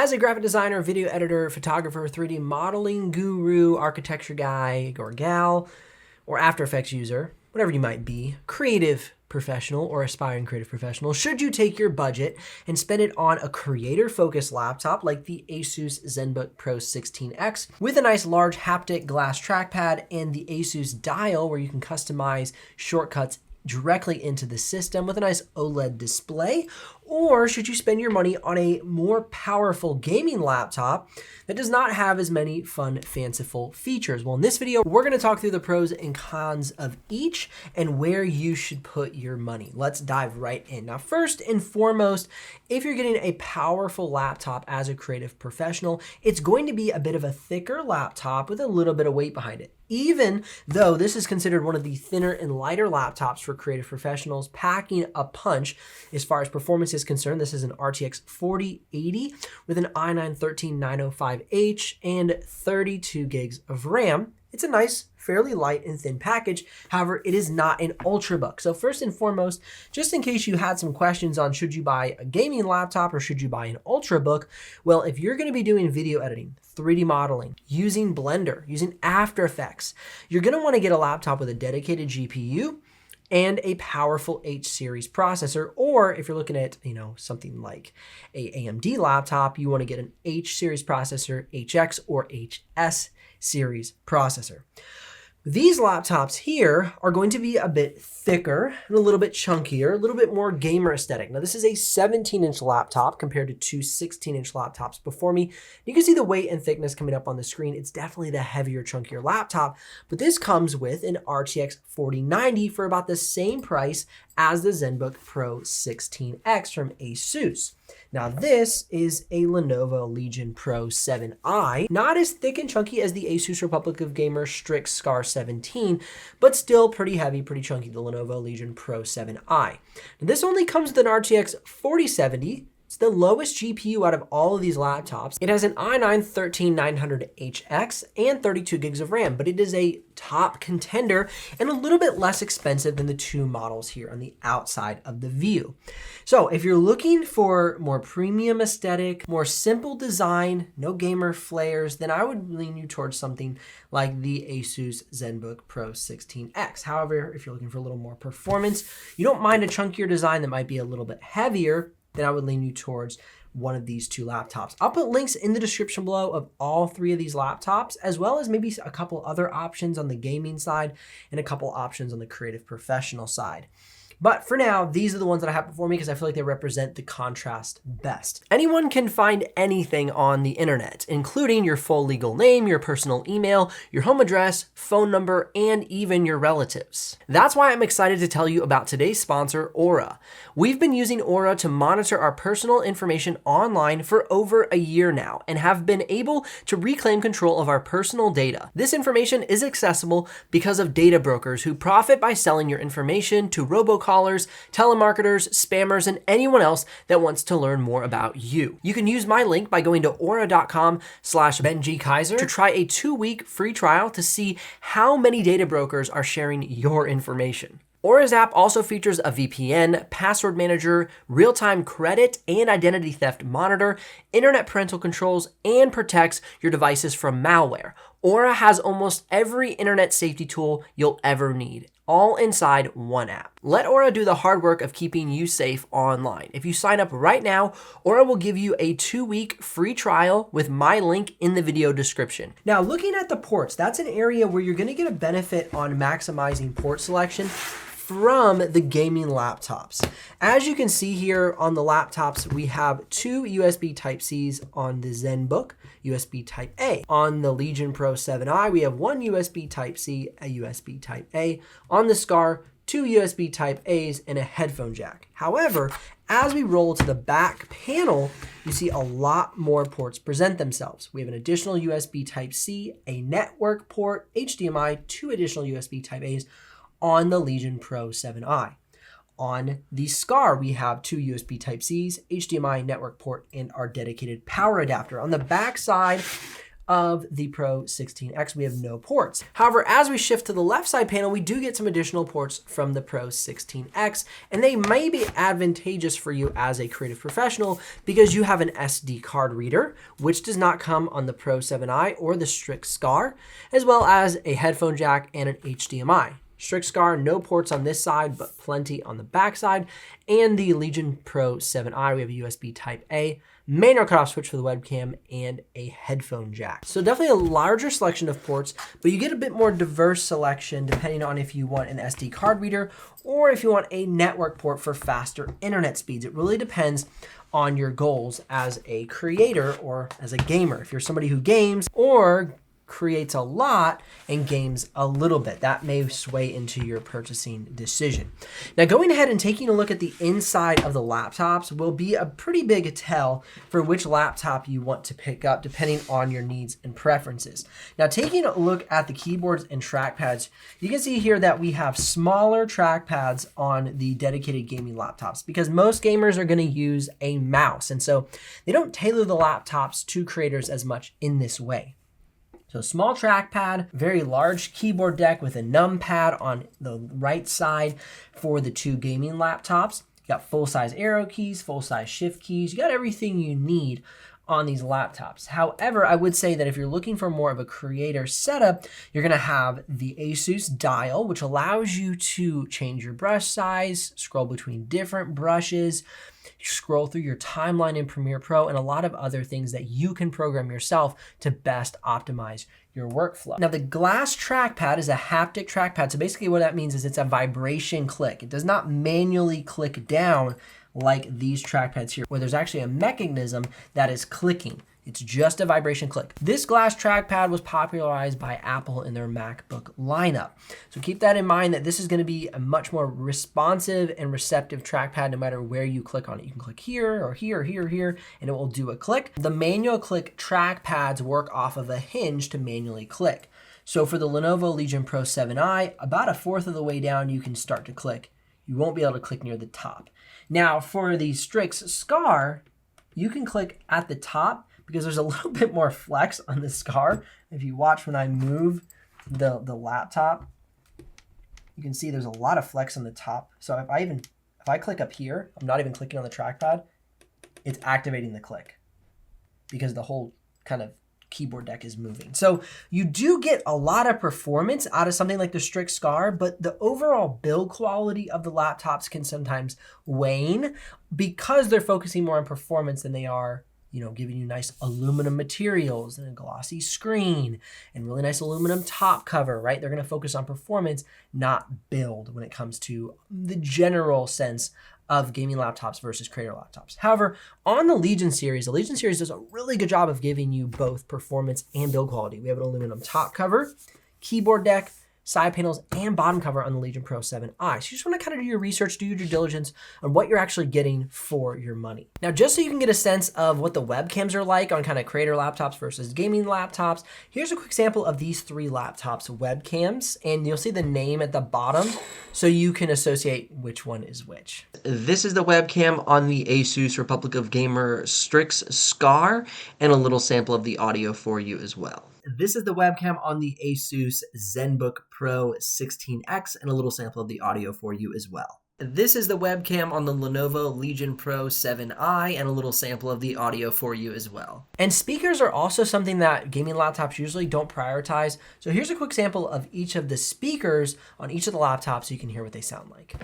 As a graphic designer, video editor, photographer, 3D modeling guru, architecture guy or gal, or After Effects user, whatever you might be, creative professional or aspiring creative professional, should you take your budget and spend it on a creator-focused laptop like the Asus ZenBook Pro 16X with a nice large haptic glass trackpad and the Asus dial where you can customize shortcuts directly into the system with a nice OLED display? Or should you spend your money on a more powerful gaming laptop that does not have as many fun, fanciful features? Well, in this video, we're going to talk through the pros and cons of each and where you should put your money. Let's dive right in. Now, first and foremost, if you're getting a powerful laptop as a creative professional, it's going to be a bit of a thicker laptop with a little bit of weight behind it. Even though this is considered one of the thinner and lighter laptops for creative professionals, packing a punch as far as performance is concerned. This is an RTX 4080 with an i9-13905H and 32 gigs of RAM. It's a nice, fairly light and thin package. However, it is not an Ultrabook. So first and foremost, just in case you had some questions on should you buy a gaming laptop or should you buy an Ultrabook, well, if you're going to be doing video editing, 3D modeling, using Blender, using After Effects, you're going to want to get a laptop with a dedicated GPU and a powerful H series processor. Or if you're looking at, something like a AMD laptop, you want to get an H series processor, HX or HS series processor. These laptops here are going to be a bit thicker and a little bit chunkier, a little bit more gamer aesthetic. Now, this is a 17-inch laptop compared to two 16-inch laptops before me. You can see the weight and thickness coming up on the screen. It's definitely the heavier, chunkier laptop, but this comes with an RTX 4090 for about the same price as the ZenBook Pro 16X from Asus. Now, this is a Lenovo Legion Pro 7i, not as thick and chunky as the Asus Republic of Gamers Strix Scar 17, but still pretty heavy, pretty chunky, the Lenovo Legion Pro 7i. Now, this only comes with an RTX 4070. It's the lowest GPU out of all of these laptops. It has an i9-13900HX and 32 gigs of RAM, but it is a top contender and a little bit less expensive than the two models here on the outside of the view. So if you're looking for more premium aesthetic, more simple design, no gamer flares, then I would lean you towards something like the Asus ZenBook Pro 16X. However, if you're looking for a little more performance, you don't mind a chunkier design that might be a little bit heavier, then I would lean you towards one of these two laptops. I'll put links in the description below of all three of these laptops, as well as maybe a couple other options on the gaming side and a couple options on the creative professional side. But for now, these are the ones that I have before me because I feel like they represent the contrast best. Anyone can find anything on the internet, including your full legal name, your personal email, your home address, phone number, and even your relatives. That's why I'm excited to tell you about today's sponsor, Aura. We've been using Aura to monitor our personal information online for over a year now and have been able to reclaim control of our personal data. This information is accessible because of data brokers who profit by selling your information to robocallers, telemarketers, spammers, and anyone else that wants to learn more about you. You can use my link by going to aura.com/BenjiKaiser to try a 2-week free trial to see how many data brokers are sharing your information. Aura's app also features a VPN, password manager, real-time credit and identity theft monitor, internet parental controls, and protects your devices from malware. Aura has almost every internet safety tool you'll ever need, all inside one app. Let Aura do the hard work of keeping you safe online. If you sign up right now, Aura will give you a 2-week free trial with my link in the video description. Now, looking at the ports, that's an area where you're going to get a benefit on maximizing port selection from the gaming laptops. As you can see here on the laptops, we have two USB Type-Cs on the ZenBook, USB Type-A. On the Legion Pro 7i, we have one USB Type-C, a USB Type-A. On the Scar, two USB Type-A's and a headphone jack. However, as we roll to the back panel, you see a lot more ports present themselves. We have an additional USB Type-C, a network port, HDMI, two additional USB Type-A's, on the Legion Pro 7i. On the Scar, we have two USB Type-Cs, HDMI network port, and our dedicated power adapter. On the back side of the Pro 16X. We have no ports. However, as we shift to the left side panel, we do get some additional ports from the Pro 16X, and they may be advantageous for you as a creative professional because you have an SD card reader, which does not come on the Pro 7i or the Strix Scar, as well as a headphone jack and an HDMI. Strix Scar, no ports on this side, but plenty on the back side. And the Legion Pro 7i, we have a USB Type-A, manual cutoff switch for the webcam, and a headphone jack. So definitely a larger selection of ports, but you get a bit more diverse selection depending on if you want an SD card reader or if you want a network port for faster internet speeds. It really depends on your goals as a creator or as a gamer. If you're somebody who games or creates a lot and games a little bit, that may sway into your purchasing decision. Now, going ahead and taking a look at the inside of the laptops will be a pretty big tell for which laptop you want to pick up depending on your needs and preferences. Now, taking a look at the keyboards and trackpads, you can see here that we have smaller trackpads on the dedicated gaming laptops because most gamers are going to use a mouse, and so they don't tailor the laptops to creators as much in this way. So small trackpad, very large keyboard deck with a numpad on the right side for the two gaming laptops. You got full-size arrow keys, full-size shift keys. You got everything you need on these laptops. However, I would say that if you're looking for more of a creator setup, you're gonna have the Asus Dial, which allows you to change your brush size, scroll between different brushes, scroll through your timeline in Premiere Pro, and a lot of other things that you can program yourself to best optimize your workflow. Now, the glass trackpad is a haptic trackpad. So basically what that means is it's a vibration click. It does not manually click down like these trackpads here, where there's actually a mechanism that is clicking. It's just a vibration click. This glass trackpad was popularized by Apple in their MacBook lineup. So keep that in mind that this is going to be a much more responsive and receptive trackpad no matter where you click on it. You can click here or here or here or here, and it will do a click. The manual click trackpads work off of a hinge to manually click. So for the Lenovo Legion Pro 7i, about a fourth of the way down, you can start to click. You won't be able to click near the top. Now for the Strix Scar, you can click at the top because there's a little bit more flex on the Scar. If you watch when I move the laptop, you can see there's a lot of flex on the top. So if I click up here, I'm not even clicking on the trackpad, it's activating the click because the whole kind of keyboard deck is moving. So you do get a lot of performance out of something like the Strix Scar, but the overall build quality of the laptops can sometimes wane because they're focusing more on performance than they are, giving you nice aluminum materials and a glossy screen and really nice aluminum top cover, right? They're going to focus on performance, not build when it comes to the general sense of gaming laptops versus creator laptops. However, on the Legion series does a really good job of giving you both performance and build quality. We have an aluminum top cover, keyboard deck, side panels, and bottom cover on the Legion Pro 7i. So you just want to kind of do your research, do your due diligence on what you're actually getting for your money. Now, just so you can get a sense of what the webcams are like on kind of creator laptops versus gaming laptops, here's a quick sample of these three laptops' webcams, and you'll see the name at the bottom so you can associate which one is which. This is the webcam on the Asus Republic of Gamer Strix Scar, and a little sample of the audio for you as well. This is the webcam on the Asus ZenBook Pro 16X, and a little sample of the audio for you as well. This is the webcam on the Lenovo Legion Pro 7i, and a little sample of the audio for you as well. And speakers are also something that gaming laptops usually don't prioritize. So here's a quick sample of each of the speakers on each of the laptops so you can hear what they sound like.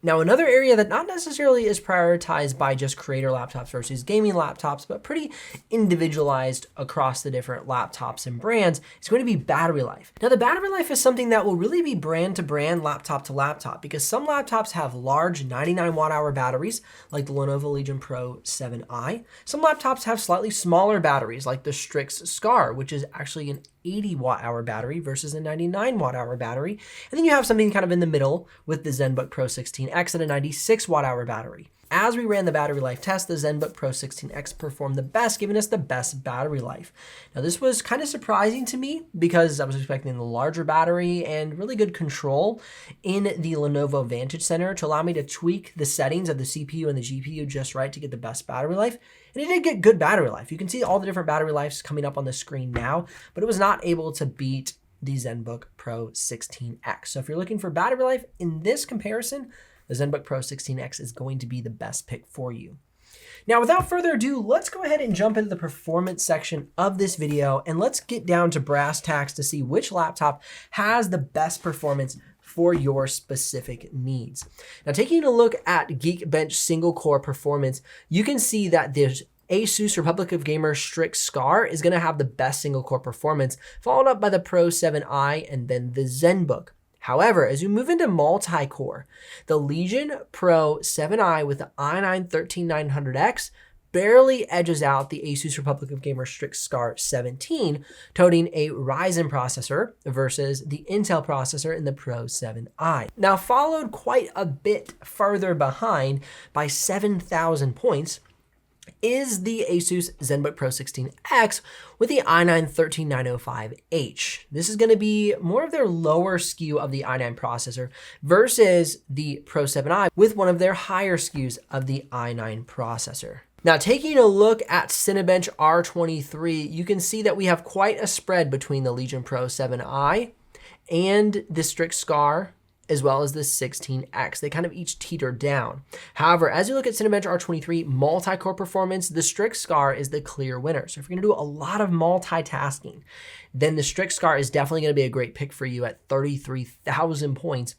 Now, another area that not necessarily is prioritized by just creator laptops versus gaming laptops, but pretty individualized across the different laptops and brands, is going to be battery life. Now, the battery life is something that will really be brand to brand, laptop to laptop, because some laptops have large 99 watt hour batteries, like the Lenovo Legion Pro 7i. Some laptops have slightly smaller batteries, like the Strix Scar, which is actually an 80 watt hour battery versus a 99 watt hour battery. And then you have something kind of in the middle with the ZenBook Pro 16X at a 96 watt hour battery. As we ran the battery life test, the ZenBook Pro 16X performed the best, giving us the best battery life. Now, this was kind of surprising to me because I was expecting the larger battery and really good control in the Lenovo Vantage Center to allow me to tweak the settings of the CPU and the GPU just right to get the best battery life. And it did get good battery life. You can see all the different battery lives coming up on the screen now, but it was not able to beat the ZenBook Pro 16X. So if you're looking for battery life in this comparison, the ZenBook Pro 16X is going to be the best pick for you. Now, without further ado, let's go ahead and jump into the performance section of this video, and let's get down to brass tacks to see which laptop has the best performance for your specific needs. Now, taking a look at Geekbench single core performance, you can see that there's Asus Republic of Gamers Strix Scar is going to have the best single core performance, followed up by the Pro 7i and then the ZenBook. However, as you move into multi-core, the Legion Pro 7i with the i9-13900X barely edges out the Asus Republic of Gamers Strix Scar 17, toting a Ryzen processor versus the Intel processor in the Pro 7i. Now, followed quite a bit further behind by 7,000 points is the Asus ZenBook Pro 16X with the i9-13905H. This is going to be more of their lower SKU of the i9 processor versus the Pro 7i with one of their higher SKUs of the i9 processor. Now, taking a look at Cinebench R23, you can see that we have quite a spread between the Legion Pro 7i and the Strix Scar, as well as the 16X. They kind of each teeter down. However, as you look at Cinebench R23 multi-core performance, the Strix Scar is the clear winner. So if you're gonna do a lot of multitasking, then the Strix Scar is definitely gonna be a great pick for you at 33,000 points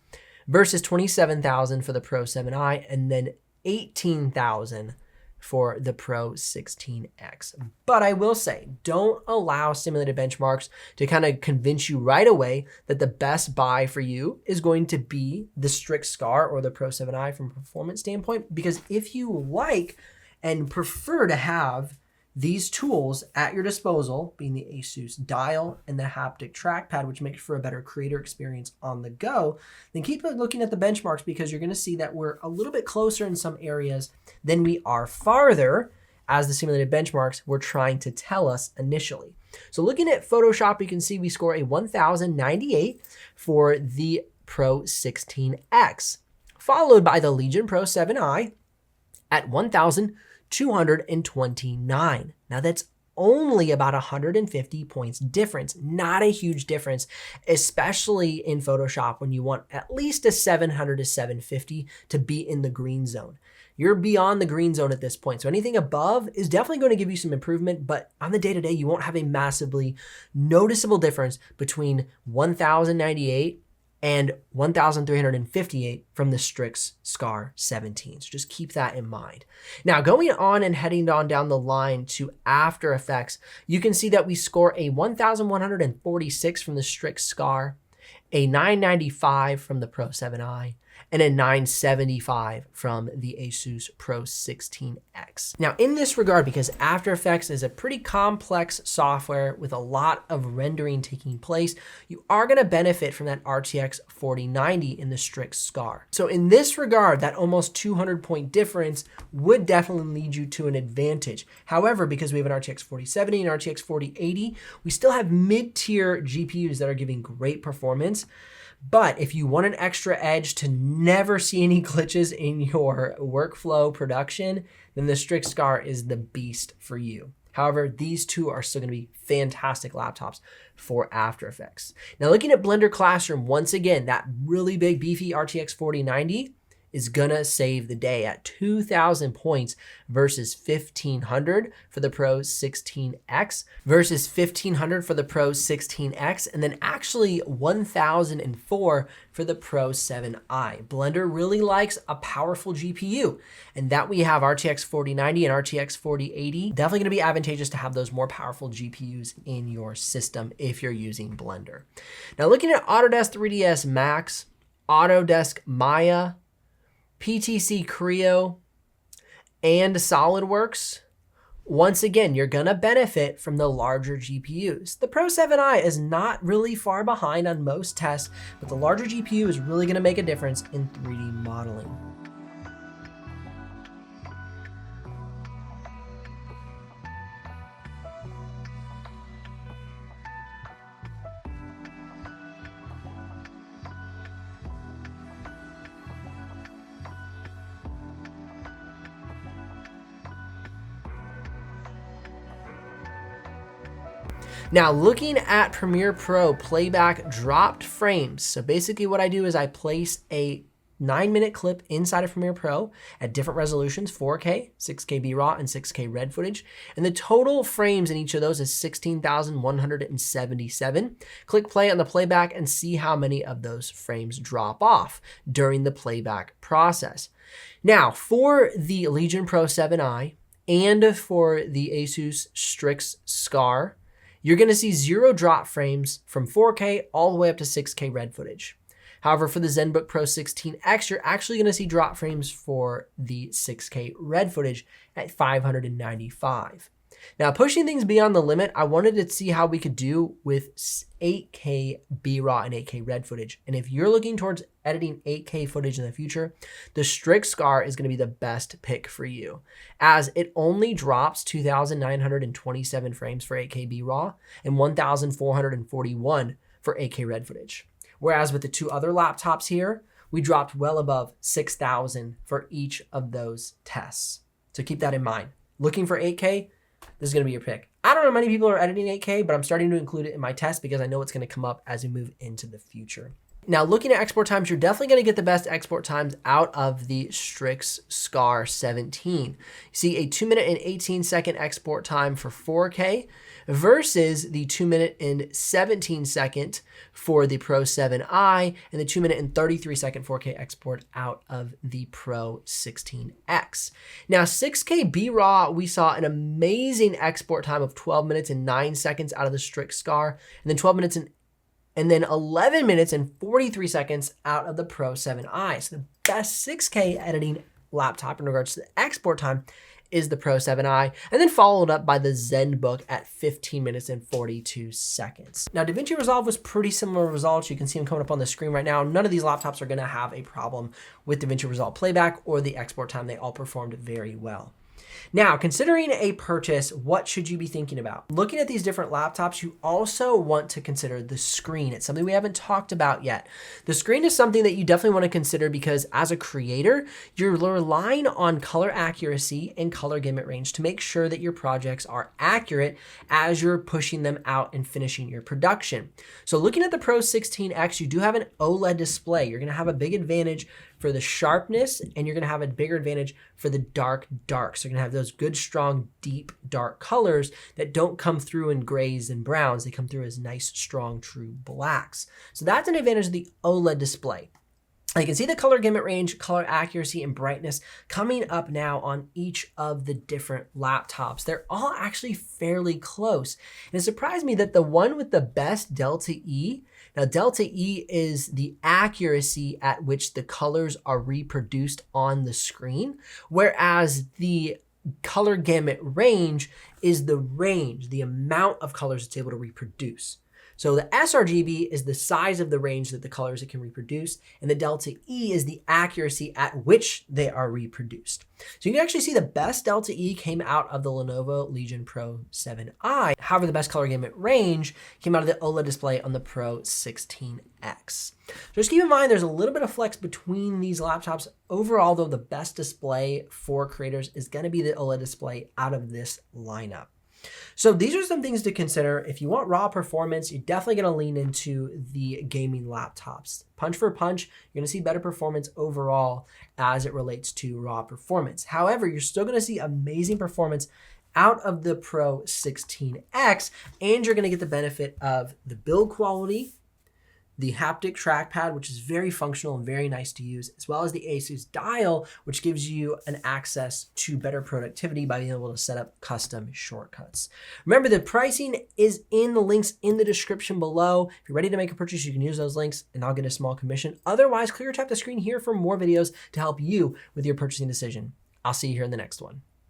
versus 27,000 for the Pro 7i and then 18,000 for the Pro 16X. But I will say, don't allow simulated benchmarks to kind of convince you right away that the best buy for you is going to be the Strix Scar or the Pro 7i from a performance standpoint, because if you like and prefer to have these tools at your disposal, being the Asus Dial and the haptic trackpad, which makes for a better creator experience on the go, then keep looking at the benchmarks, because you're going to see that we're a little bit closer in some areas than we are farther, as the simulated benchmarks were trying to tell us initially. So looking at Photoshop, you can see we score a 1098 for the Pro 16X, followed by the Legion Pro 7i at 1,229. Now that's only about 150 points difference, not a huge difference, especially in Photoshop when you want at least a 700 to 750 to be in the green zone. You're beyond the green zone at this point. So anything above is definitely going to give you some improvement, but on the day-to-day, you won't have a massively noticeable difference between 1,098 and 1,358 from the Strix Scar 17. So just keep that in mind. Now, going on and heading on down the line to After Effects, you can see that we score a 1,146 from the Strix Scar, a 995 from the Pro 7i, and a 975 from the Asus Pro 16X. Now, in this regard, because After Effects is a pretty complex software with a lot of rendering taking place, you are going to benefit from that RTX 4090 in the Strix Scar. So in this regard, that almost 200 point difference would definitely lead you to an advantage. However, because we have an RTX 4070 and RTX 4080, we still have mid-tier GPUs that are giving great performance. But if you want an extra edge to never see any glitches in your workflow production, then the Strix Scar is the beast for you. However, these two are still going to be fantastic laptops for After Effects. Now, looking at Blender Classroom, once again, that really big beefy RTX 4090 is gonna save the day at 2,000 points versus 1,500 for the Pro 16X versus 1,500 for the Pro 16X, and then actually 1,004 for the Pro 7i. Blender really likes a powerful GPU, and that we have RTX 4090 and RTX 4080. Definitely gonna be advantageous to have those more powerful GPUs in your system if you're using Blender. Now looking at Autodesk 3ds Max, Autodesk Maya, PTC Creo, and SolidWorks, once again, you're gonna benefit from the larger GPUs. The Pro 7i is not really far behind on most tests, but the larger GPU is really gonna make a difference in 3D modeling. Now looking at Premiere Pro playback dropped frames. So basically what I do is I place a 9-minute clip inside of Premiere Pro at different resolutions, 4K, 6K B-RAW, and 6K red footage. And the total frames in each of those is 16,177. Click play on the playback and see how many of those frames drop off during the playback process. Now for the Legion Pro 7i and for the Asus Strix Scar, you're gonna see 0 drop frames from 4K all the way up to 6K red footage. However, for the ZenBook Pro 16X, you're actually gonna see drop frames for the 6K red footage at 595. Now, pushing things beyond the limit, I wanted to see how we could do with 8K B-RAW and 8K red footage. And if you're looking towards editing 8K footage in the future, the Strix Scar is gonna be the best pick for you, as it only drops 2,927 frames for 8K B-RAW and 1,441 for 8K red footage. Whereas with the two other laptops here, we dropped well above 6,000 for each of those tests. So keep that in mind. Looking for 8K, this is gonna be your pick. I don't know how many people are editing 8K, but I'm starting to include it in my test because I know it's gonna come up as we move into the future. Now, looking at export times, you're definitely gonna get the best export times out of the Strix Scar 17. You see a 2-minute and 18-second export time for 4K versus the 2-minute and 17-second for the Pro 7i and the 2-minute and 33-second 4K export out of the Pro 16X. Now, 6K B-RAW, we saw an amazing export time of 12 minutes and 9 seconds out of the Strix Scar, and then 12 minutes and then 11 minutes and 43 seconds out of the Pro 7i. So the best 6K editing laptop in regards to the export time is the Pro 7i, and then followed up by the ZenBook at 15 minutes and 42 seconds. Now, DaVinci Resolve was pretty similar results. You can see them coming up on the screen right now. None of these laptops are gonna have a problem with DaVinci Resolve playback or the export time. They all performed very well. Now, considering a purchase, what should you be thinking about? Looking at these different laptops, you also want to consider the screen. It's something we haven't talked about yet. The screen is something that you definitely want to consider because as a creator, you're relying on color accuracy and color gamut range to make sure that your projects are accurate as you're pushing them out and finishing your production. So looking at the Pro 16X, you do have an OLED display. You're gonna have a big advantage for the sharpness, and you're gonna have a bigger advantage for the dark darks. You're gonna have those good, strong, deep, dark colors that don't come through in grays and browns. They come through as nice, strong, true blacks. So that's an advantage of the OLED display. You can see the color gamut range, color accuracy, and brightness coming up now on each of the different laptops. They're all actually fairly close. And it surprised me that the one with the best Delta E, now Delta E is the accuracy at which the colors are reproduced on the screen, whereas the color gamut range is the amount of colors it's able to reproduce. So the sRGB is the size of the range that the colors it can reproduce, and the Delta E is the accuracy at which they are reproduced. So you can actually see the best Delta E came out of the Lenovo Legion Pro 7i. However, the best color gamut range came out of the OLED display on the Pro 16X. So just keep in mind there's a little bit of flex between these laptops. Overall, though, the best display for creators is going to be the OLED display out of this lineup. So these are some things to consider. If you want raw performance, you're definitely going to lean into the gaming laptops. Punch for punch, you're going to see better performance overall as it relates to raw performance. However, you're still going to see amazing performance out of the Pro 16X, and you're going to get the benefit of the build quality, the haptic trackpad, which is very functional and very nice to use, as well as the Asus Dial, which gives you an access to better productivity by being able to set up custom shortcuts. Remember, the pricing is in the links in the description below. If you're ready to make a purchase, you can use those links and I'll get a small commission. Otherwise, clear or tap the screen here for more videos to help you with your purchasing decision. I'll see you here in the next one.